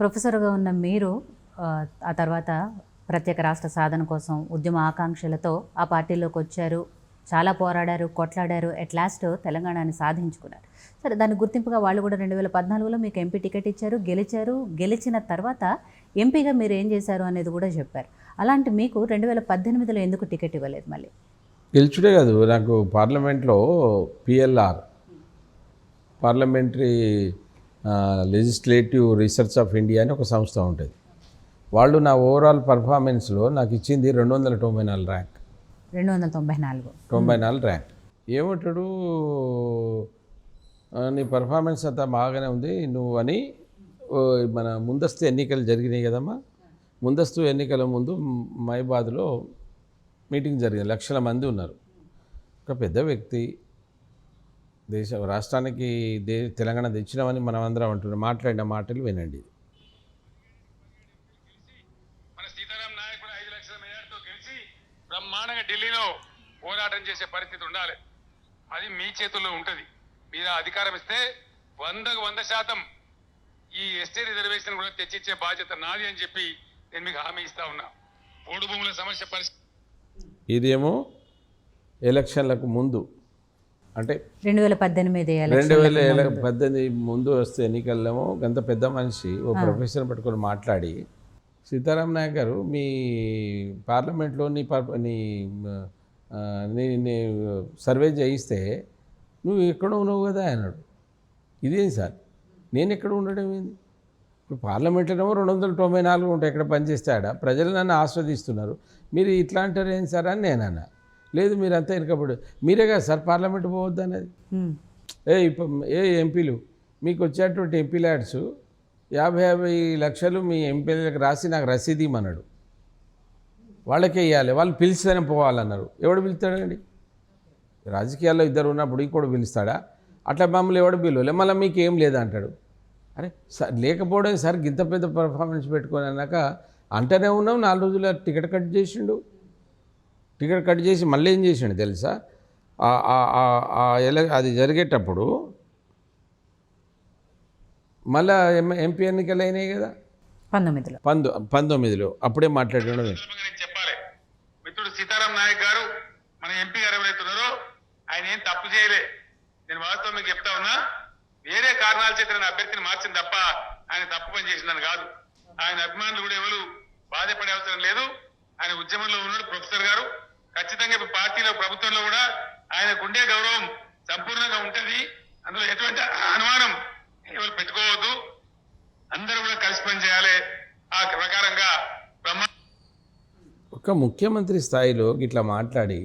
ప్రొఫెసర్గా ఉన్న మీరు ఆ తర్వాత ప్రత్యేక రాష్ట్ర సాధన కోసం ఉద్యమ ఆకాంక్షలతో ఆ పార్టీలోకి వచ్చారు, చాలా పోరాడారు, కొట్లాడారు, ఎట్ లాస్ట్ తెలంగాణని సాధించుకున్నారు. సరే, దాని గుర్తింపుగా వాళ్ళు కూడా 2014లో మీకు ఎంపీ టికెట్ ఇచ్చారు, గెలిచారు. గెలిచిన తర్వాత ఎంపీగా మీరు ఏం చేశారు అనేది కూడా చెప్పారు. అలాంటి మీకు 2018లో ఎందుకు టికెట్ ఇవ్వలేదు? మళ్ళీ గెలుచుడే కాదు, నాకు పార్లమెంట్లో PLR, parliamentary legislative research of India అని ఒక సంస్థ ఉంటుంది. వాళ్ళు నా ఓవరాల్ పర్ఫార్మెన్స్లో నాకు ఇచ్చింది 294 ర్యాంక్. 294 ర్యాంక్. ఏమంటాడు, నీ పర్ఫార్మెన్స్ అంతా బాగానే ఉంది నువ్వు అని. మన ముందస్తు ఎన్నికలు జరిగినాయి కదమ్మా, ముందస్తు ఎన్నికల ముందు మైబాద్లో మీటింగ్ జరిగింది. లక్షల మంది ఉన్నారు. ఒక పెద్ద వ్యక్తి, రాష్ట్రానికి తెలంగాణ తెచ్చినామని మనం అందరం అంటున్నాం. మాట్లాడిన మాటలు వినండి. మన సీతారాం నాయకుడు 5 లక్షల మెజార్టీతో గెలిచి బ్రహ్మాండంగా ఢిల్లీలో పోరాటం చేసే పరిస్థితి ఉండాలి. అది మీ చేతుల్లో ఉంటుంది. మీరు అధికారం ఇస్తే 100% ఈ ఎస్టీ రిజర్వేషన్ కూడా తెచ్చిచ్చే బాధ్యత నాది అని చెప్పి నేను మీకు హామీ ఇస్తా ఉన్నా. పోడు భూముల సమస్య పరిస్థితి ఇదేమో ఎలక్షన్లకు ముందు, అంటే 2018 ముందు వస్తే ఎన్నికల్లేమో గంత పెద్ద మనిషి ఓ ప్రొఫెసర్ పట్టుకొని మాట్లాడి, సీతారాం నాయక్ గారు మీ పార్లమెంట్లో నీ సర్వే చేయిస్తే నువ్వు ఎక్కడ ఉన్నావు కదా అన్నాడు. ఇదేం సార్, నేను ఎక్కడ ఉండడం ఏంది? ఇప్పుడు పార్లమెంట్లోనేమో 294 ఉంటాయి, ఎక్కడ పనిచేస్తాడా? ప్రజలు నన్ను ఆస్వాదిస్తున్నారు, మీరు ఇట్లా అంటారు ఏంటి సార్ అని నేను అన్నా. లేదు మీరంతా వెనకబడి, మీరే కదా సార్ పార్లమెంట్ పోవద్దు అనేది. ఎంపీలు మీకు వచ్చేటువంటి ఎంపీ ల్యాడ్స్ 50 లక్షలు మీ ఎంపీలకు రాసి నాకు రసీదు ఇమ్మన్నాడు. వాళ్ళకే ఇవ్వాలి, వాళ్ళు పిలిస్తేనే పోవాలన్నారు. ఎవడు పిలుస్తాడండి? రాజకీయాల్లో ఇద్దరు ఉన్నప్పుడు ఇంకోటి పిలుస్తాడా? అట్లా మమ్మల్ని ఎవడు పిలువలే, మళ్ళీ మీకు ఏం లేదంటాడు. అరే సార్, లేకపోవడం సార్ ఇంత పెద్ద పర్ఫార్మెన్స్ పెట్టుకొని అన్నాక అంటనే ఉన్నాం. 4 రోజులు టికెట్ కట్ చేసిండు. టికెట్ కట్ చేసి మళ్ళీ ఏం చేసిండు తెలుసా? అది జరిగేటప్పుడు మళ్ళా ఎంపీ ఎన్నికలు అయినాయి కదా 19లో. అప్పుడే మాట్లాడాడు. చెప్పాలి, మిత్రుడు సీతారాం నాయక్ గారు మన ఎంపీ గారు ఎవరైతున్నారో ఆయన ఏం తప్పు చేయలే. నేను వాస్తవం మీకు చెప్తా ఉన్నా. వేరే కారణాల చేత నేను అభ్యర్థిని మార్చింది తప్ప ఆయన తప్పు పని చేసిందని కాదు. ఆయన అభిమానులు కూడా ఎవరు బాధపడే అవసరం లేదు. ఆయన ఉద్యమంలో ఉన్నాడు ప్రొఫెసర్ గారు. ఖచ్చితంగా ఇప్పుడు పార్టీలో, ప్రభుత్వంలో కూడా ఆయనకు ఉండే గౌరవం సంపూర్ణంగా ఉంటుంది. అందులో ఎటువంటి అనుమానం ఎవరు పెట్టుకోవద్దు. అందరూ కూడా కలిసి పనిచేయాలి. ఆ ప్రకారంగా ఒక ముఖ్యమంత్రి స్థాయిలో ఇట్లా మాట్లాడి